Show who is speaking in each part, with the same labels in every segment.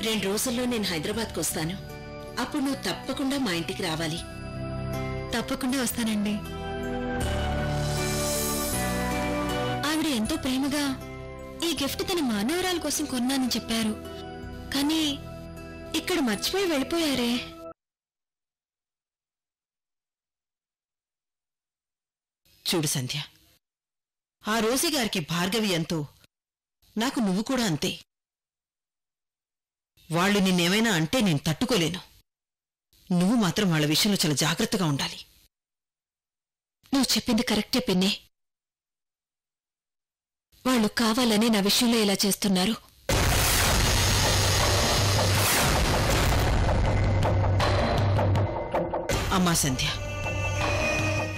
Speaker 1: 2 రోజుల్లో నేను హైదరాబాద్కు వస్తాను. అప్పుడు నువ్వు తప్పకుండా మా ఇంటికి రావాలి.
Speaker 2: తప్పకుండా వస్తానండి. ఆవిడ ఎంతో ప్రేమగా ఈ గిఫ్ట్ తన మానవరాల కోసం కొన్నానని చెప్పారు. కానీ ఇక్కడ మర్చిపోయి వెళ్ళిపోయారే.
Speaker 3: చూడు సంధ్య, ఆ రోజీగారికి భార్గవి ఎంతో, నాకు నువ్వు కూడా అంతే. వాళ్ళు నిన్నేమైనా అంటే నేను తట్టుకోలేను. నువ్వు మాత్రం వాళ్ళ విషయంలో చాలా జాగ్రత్తగా ఉండాలి.
Speaker 2: నువ్వు చెప్పింది కరెక్టే పిన్ని. వాళ్ళు కావాలని నా విషయంలో ఇలా చేస్తున్నారు.
Speaker 3: అమ్మా సంధ్య,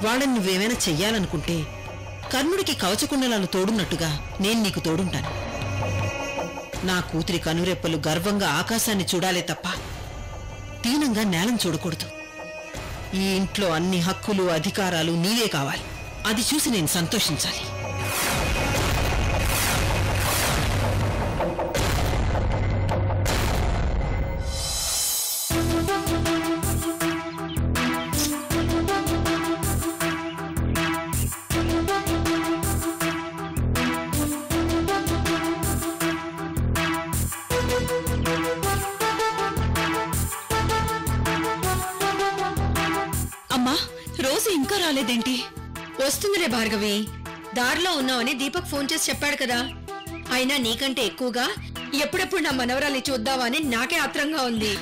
Speaker 3: వాళ్ళని నువ్వేమైనా చెయ్యాలనుకుంటే కర్ణుడికి కవచకుండలాలు తోడున్నట్టుగా నేను నీకు తోడుంటాను. నా కూతురి కనురెప్పలు గర్వంగా ఆకాశాన్ని చూడాలే తప్ప దీనంగా నేలను చూడకూడదు. ఈ ఇంట్లో అన్ని హక్కులు అధికారాలు నీవే కావాలి. అది చూసి నేను సంతోషించాలి.
Speaker 2: రోజు ఇంకా రాలేదేంటి?
Speaker 4: వస్తుందిలే భార్గవి. దారిలో ఉన్నావని దీపక్ ఫోన్ చేసి చెప్పాడు కదా. అయినా నీకంటే ఎక్కువగా ఎప్పుడెప్పుడు నా మనవరాల్ని చూద్దావా అని నాకే ఆత్రంగా ఉంది.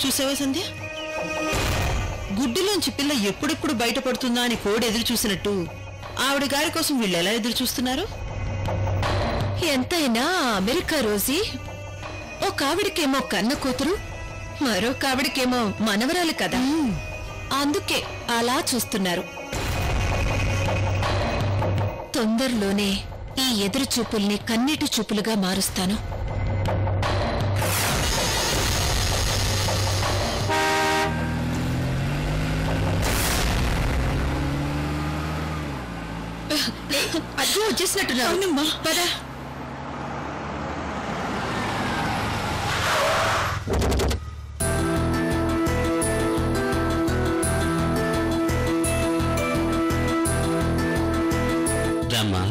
Speaker 3: చూసావా సంధ్య, గుడ్డిలోంచి పిల్ల ఎప్పుడెప్పుడు బయటపడుతుందా అని కోడి ఎదురు చూసినట్టు ఆవిడ గారి కోసం వీళ్ళు ఎలా ఎదురు చూస్తున్నారు?
Speaker 2: ఎంతైనా అమెరికా రోజీ ఒక ఆవిడకేమో కన్న కూతురు, మరొక ఆవిడకేమో మనవరాలు కదా. అందుకే అలా చూస్తున్నారు. తొందరలోనే ఈ ఎదురు చూపుల్ని కన్నీటి చూపులుగా మారుస్తాను.
Speaker 4: అదో వచ్చేసినట్టున్నా పదా.
Speaker 5: రామ్మా,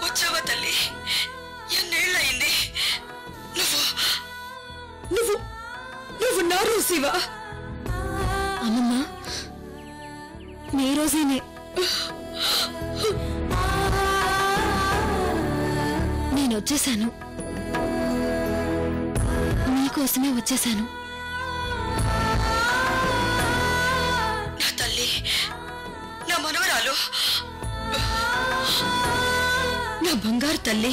Speaker 3: వచ్చావా తల్లి? ఎన్నేళ్ళయింది? నువ్వు నా రోజీవా?
Speaker 2: అమ్మమ్మ, నీ రోజేనే. నేను వచ్చేసాను, నీకోసమే వచ్చేసాను.
Speaker 4: చాలు. నా బంగారు తల్లి,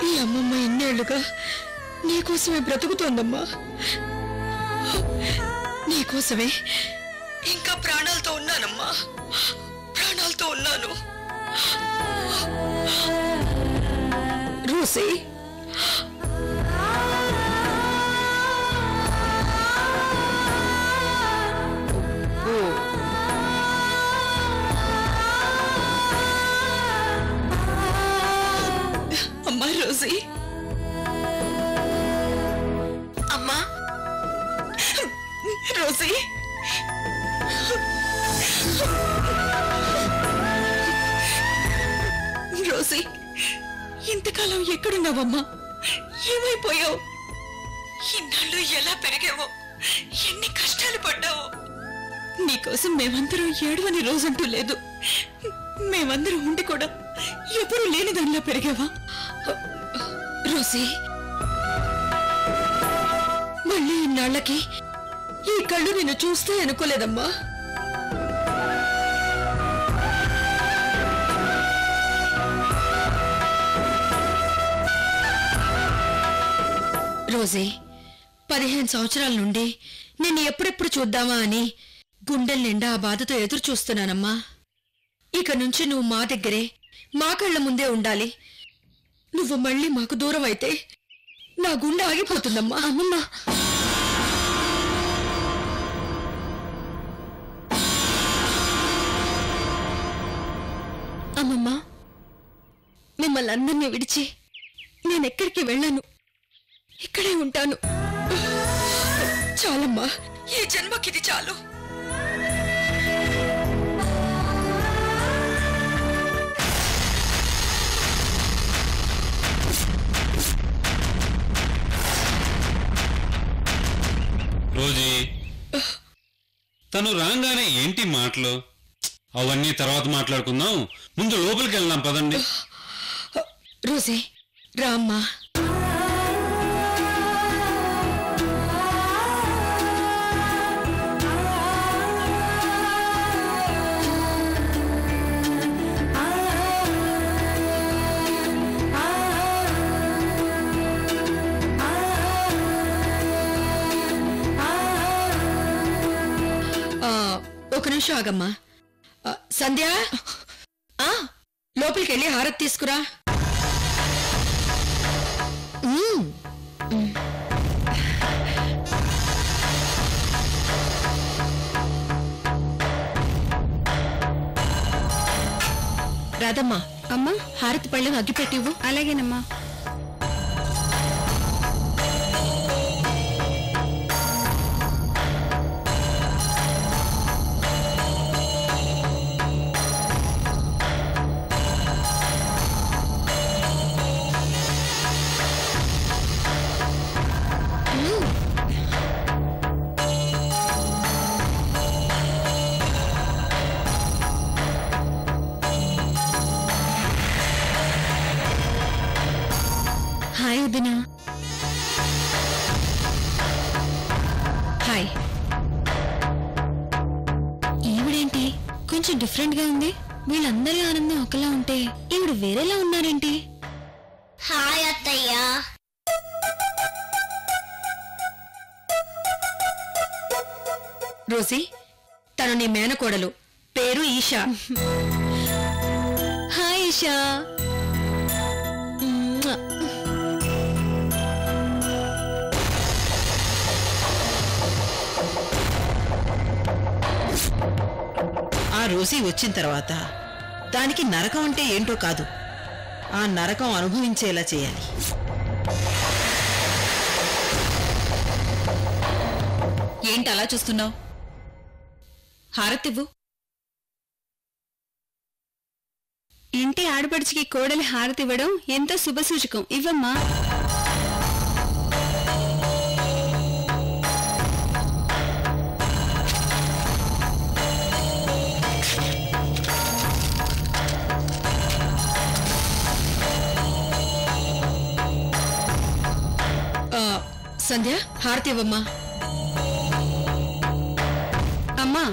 Speaker 4: ఈ అమ్మమ్మ ఇన్నేళ్లుగా నీకోసమే బ్రతుకుతోందమ్మా. నీకోసమే ఇంకా ప్రాణాలతో ఉన్నానమ్మా, ప్రాణాలతో ఉన్నాను. రోసీ, అమ్మా రోసీ, అమ్మా రోసీ, రోసీ, ఇంతకాలం ఎక్కడున్నావమ్మా? ఏమైపోయావు? ఇన్నాళ్ళు ఎలా పెరిగావో, ఎన్ని కష్టాలు పడ్డావో. నీకోసం మేమందరం ఏడవని రోజంటూ లేదు. మేమందరం ఉండి కూడా ఎప్పుడూ లేని దానిలా పెరిగావా? రోసీ, మళ్ళీ ఇన్నాళ్ళకి ఈ కళ్ళు నిన్ను చూస్తే అనుకోలేదమ్మా. రోజీ, 15 సంవత్సరాల నుండి నిన్ను ఎప్పుడెప్పుడు చూద్దామా అని గుండెల నిండా ఆ బాధతో ఎదురు చూస్తున్నానమ్మా. ఇక నుంచి నువ్వు మా దగ్గరే, మా కళ్ళ ముందే ఉండాలి. నువ్వు మళ్ళీ మాకు దూరం అయితే నా గుండె ఆగిపోతుందమ్మా. అమ్మమ్మ, అమ్మమ్మ, మిమ్మల్ని అందరినీ విడిచి నేనెక్కడికి వెళ్ళాను, ఇక్కడే ఉంటాను. చాలమ్మా, ఈ జన్మకిది చాలు.
Speaker 5: రోజీ, తను రాగానే ఏంటి మాటలు? అవన్నీ తర్వాత మాట్లాడుకుందాం, ముందు లోపలికి వెళ్దాం పదండి.
Speaker 4: రోజీ, రామ్మా. ఒక నిమిషం ఆగమ్మా. సంధ్య, లోపలికి వెళ్ళి హారతి తీసుకురా. రాదమ్మా, అమ్మా హారతి పళ్ళెం అగ్గిపెట్టివ్వు. అలాగేనమ్మా. హాయ్ వదినా. హాయ్. ఈవిడేంటి కొంచెం డిఫరెంట్ గా ఉంది? వీళ్ళందరి ఆనందం ఒకలా ఉంటే ఈవిడ వేరేలా ఉన్నారేంటి?
Speaker 6: హాయ్ అత్తయ్య.
Speaker 4: రోజీ, తను నీ మేనకోడలు, పేరు ఈషా.
Speaker 2: హాయ్ ఈషా.
Speaker 3: ఆ రోజీ వచ్చిన తర్వాత దానికి నరకం అంటే ఏంటో కాదు, ఆ నరకం అనుభవించేలా చేయాలి.
Speaker 2: ఏంటి అలా చూస్తున్నావు? హారతివ్వు.
Speaker 6: ఇంటి ఆడపడిచికి కోడలి హారతివ్వడం ఎంతో శుభసూచకం. ఇవ్వమ్మా.
Speaker 4: సంధ్య హారతి ఇవ్వమ్మా.
Speaker 6: అమ్మా,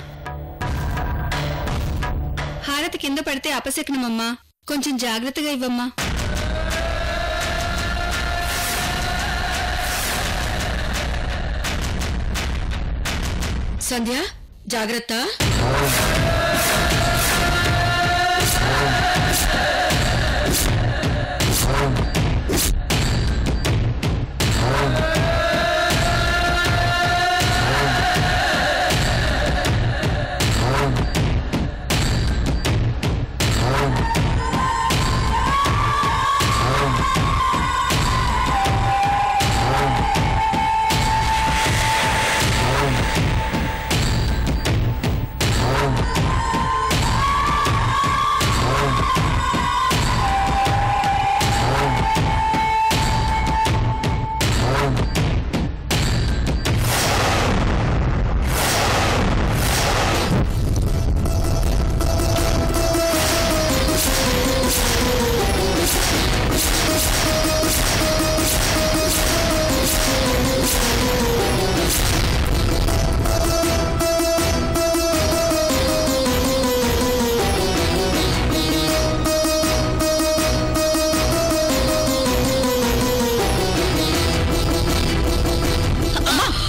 Speaker 6: హారతి కింద పడితే అపశకునమమ్మా, కొంచెం జాగ్రత్తగా ఇవ్వమ్మా.
Speaker 4: సంధ్య జాగ్రత్త.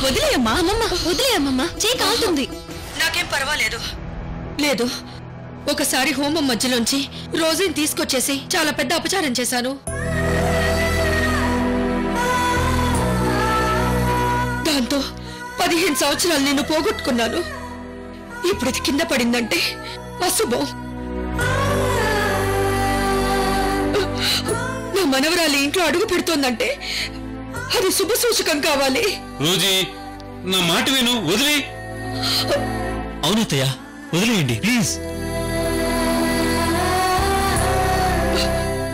Speaker 2: వదిలేయమ్మా. అమ్మమ్మ వదిలేయమ్మమ్మ, చేయి కాలుతుంది.
Speaker 4: నాకేం పర్వాలేదు. లేదు, ఒకసారి హోమం మధ్యలోంచి రోజుని తీసుకొచ్చేసి చాలా పెద్ద అపచారం చేశాను. దాంతో 15 సంవత్సరాలు నేను పోగొట్టుకున్నాను. ఇప్పుడు ఇది కింద పడిందంటే అశుభం. నా మనవరాలి ఇంట్లో అడుగు పెడుతోందంటే అది శుభ సూచకం కావాలి.
Speaker 5: రోజీ, నా మాట విను, వదిలే.
Speaker 7: అవునత్తయ్య, వదిలేయండి ప్లీజ్.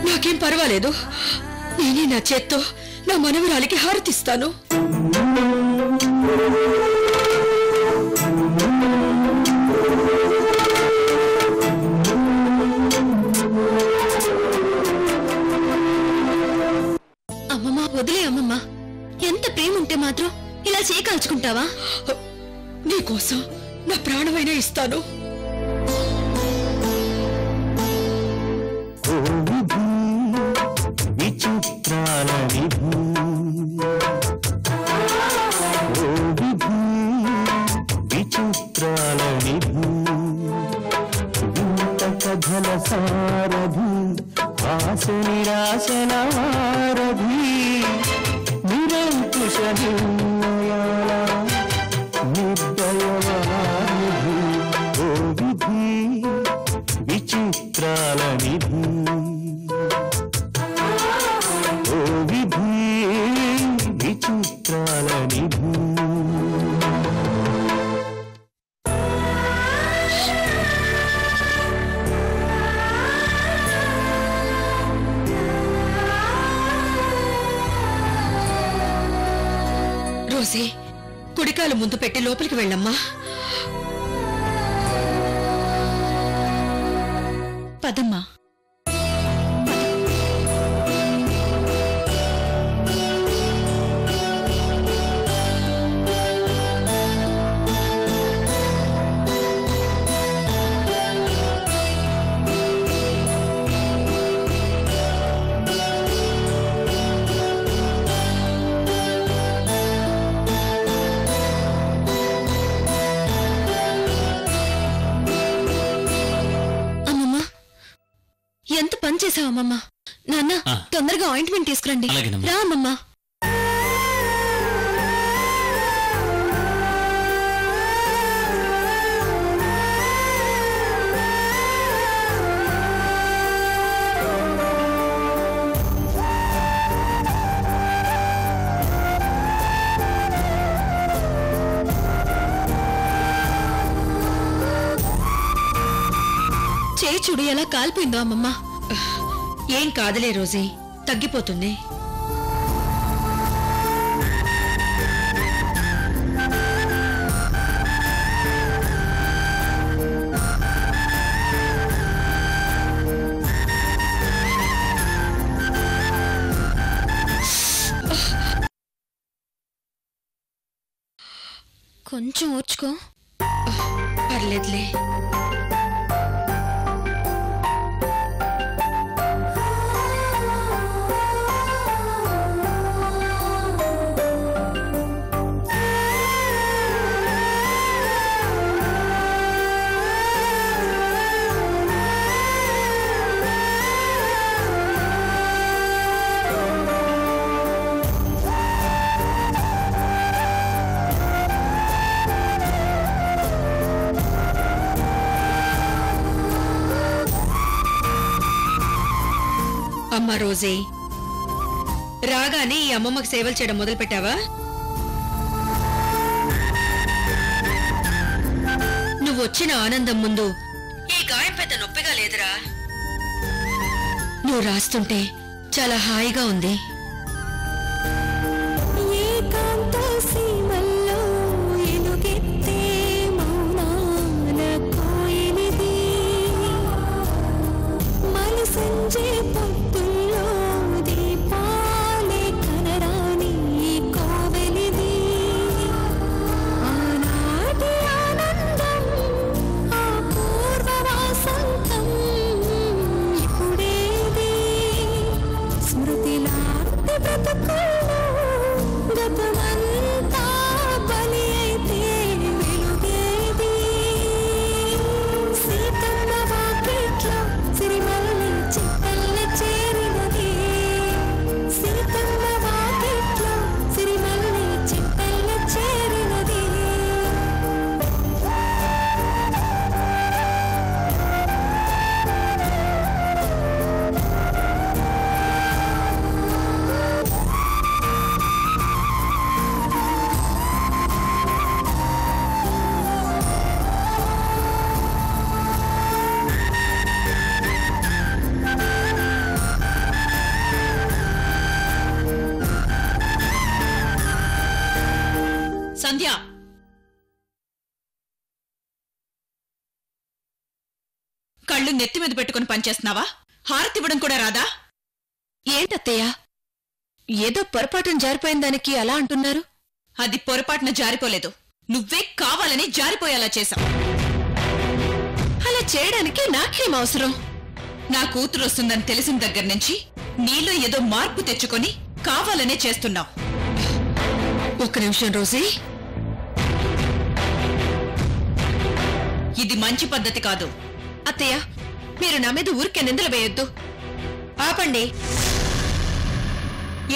Speaker 4: నాకేం పర్వాలేదు. నేనే నా చేత్తో నా మనవరాలికి హారతిస్తాను.
Speaker 2: అమ్మమ్మ వదిలే. అమ్మమ్మ, ఎంత ప్రేమ ఉంటే మాత్రం ఇలా చేయి కాల్చుకుంటావా?
Speaker 4: నీకోసం నా ప్రాణమైనా ఇస్తాను.
Speaker 8: విచిత్రాల విధి, విచిత్రాల విధి, వింత కథల సారథి, ఆశ నిరాశల వారధి, నిరంకుశ నిర్ణయాల నిర్దయవానిధి, ఓ విధి విచిత్రాల విధి, ఓ విధి విచిత్రాల విధి.
Speaker 4: రోజీ, కుడికాలు ముందు పెట్టి లోపలికి వెళ్ళమ్మా.
Speaker 2: పదమ్మా. ఎంత పని చేసావు అమ్మమ్మ. నాన్న, తొందరగా ఆయింట్మెంట్ తీసుకురండి. రా అమ్మమ్మ. చేయి చూడు ఎలా కాలిపోయిందో అమ్మమ్మ.
Speaker 4: ఏం కాదులే రోజీ, తగ్గిపోతుంది.
Speaker 6: కొంచెం ఓర్చుకో.
Speaker 4: పర్లేదులే. అమ్మ రోజే, రాగానే ఈ అమ్మమ్మకి సేవలు చేయడం మొదలు పెట్టావా? నువ్వు వచ్చిన ఆనందం ముందు ఈ గాయం పెద్ద నొప్పిగా లేదురా. నువ్వు రాస్తుంటే చాలా హాయిగా ఉంది.
Speaker 2: సంధ్య, కళ్ళు నెత్తి మీద పెట్టుకుని పనిచేస్తున్నావా? హారతి ఇవ్వడం కూడా రాదా?
Speaker 6: ఏంటత్తయ్యా, ఏదో పొరపాటున జారిపోయిన దానికి అలా అంటున్నారు?
Speaker 2: అది పొరపాటున జారిపోలేదు, నువ్వే కావాలని జారిపోయేలా చేశావు.
Speaker 6: అలా చేయడానికి నాకేం అవసరం?
Speaker 2: నా కూతురు వస్తుందని తెలిసిన దగ్గర నుంచి నీలో ఏదో మార్పు తెచ్చుకొని కావాలనే చేస్తున్నావు.
Speaker 4: ఒక్క నిమిషం రోజీ,
Speaker 2: ఇది మంచి పద్ధతి కాదు.
Speaker 6: అత్తయ్య, మీరు నా మీద ఊరికే నిందలు వేయొద్దు.
Speaker 4: ఆపండి.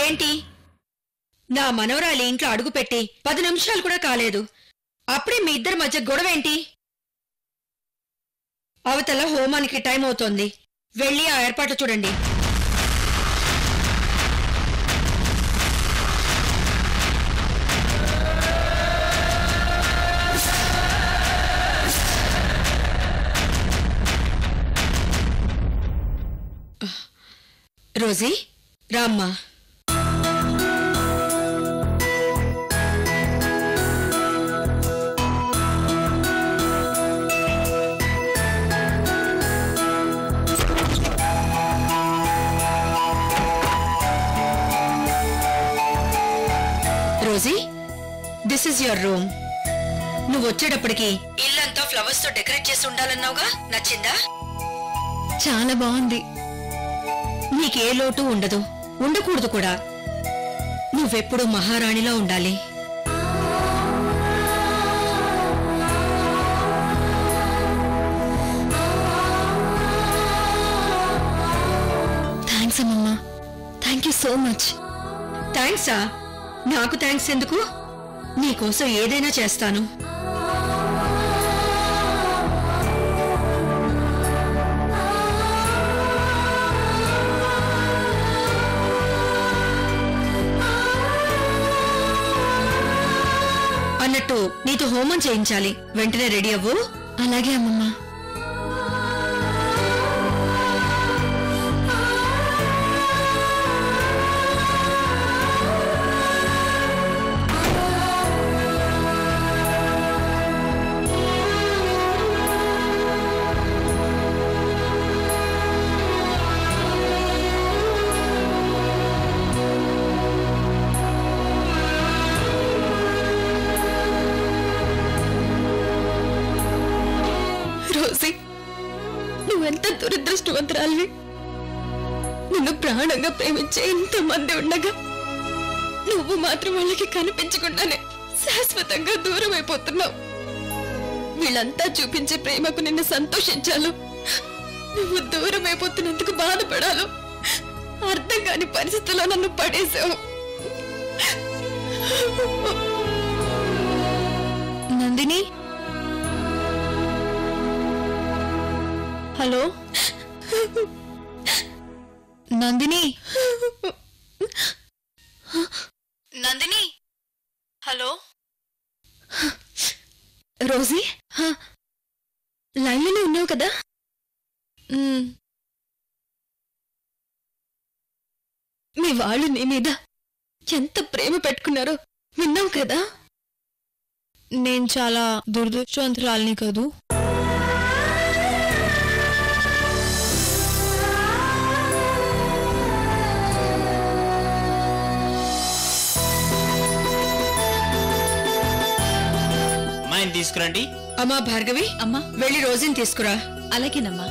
Speaker 4: ఏంటి, నా మనవరాలి ఇంట్లో అడుగుపెట్టి 10 నిమిషాలు కూడా కాలేదు, అప్పుడే మీ ఇద్దరి మధ్య గొడవేంటి? అవతల హోమానికి టైం అవుతోంది, వెళ్ళి ఆ ఏర్పాట్లు చూడండి. రోజీ, రామ్మా. Rosie, this is your room. నువ్వు వచ్చేటప్పటికి ఇల్లంతా ఫ్లవర్స్ తో డెకరేట్ చేసి ఉండాలన్నావుగా, నచ్చిందా?
Speaker 6: చాలా బాగుంది.
Speaker 4: నీకే లోటు ఉండదు, ఉండకూడదు కూడా. నువ్వెప్పుడు మహారాణిలో ఉండాలి.
Speaker 6: థ్యాంక్స్ అమ్మమ్మా, థ్యాంక్ యూ సో మచ్.
Speaker 4: థ్యాంక్సా? నాకు థ్యాంక్స్ ఎందుకు? నీకోసం ఏదైనా చేస్తాను. అన్నట్టు నీతో హోమం చేయించాలి, వెంటనే రెడీ అవ్వు.
Speaker 6: అలాగే అమ్మమ్మా.
Speaker 4: నువ్వెంత దురదృష్టవంతురాలివి. నిన్ను ప్రాణంగా ప్రేమించే ఇంతమంది ఉండగా నువ్వు మాత్రం వాళ్ళకి కనిపించకుండానే శాశ్వతంగా దూరం అయిపోతున్నావు. వీళ్ళంతా చూపించే ప్రేమకు నిన్ను సంతోషించాలు, నువ్వు దూరం అయిపోతున్నందుకు బాధపడాలు. అర్థం కాని పరిస్థితుల్లో నన్ను పడేశావు.
Speaker 2: Nandini, hello Nandini, Nandini, hello
Speaker 4: Rosie, లైన్లోనే ఉన్నావు కదా? మీ వాళ్ళు నీ మీద ఎంత ప్రేమ పెట్టుకున్నారో విన్నావు కదా?
Speaker 2: నేను చాలా దురదృష్టవంతురాలిని కదూ.
Speaker 7: అమ్మాయిని తీసుకురండి.
Speaker 4: అమ్మా భార్గవి,
Speaker 2: అమ్మా,
Speaker 4: వెళ్ళి రోజీని తీసుకురా.
Speaker 2: అలాగేనమ్మా.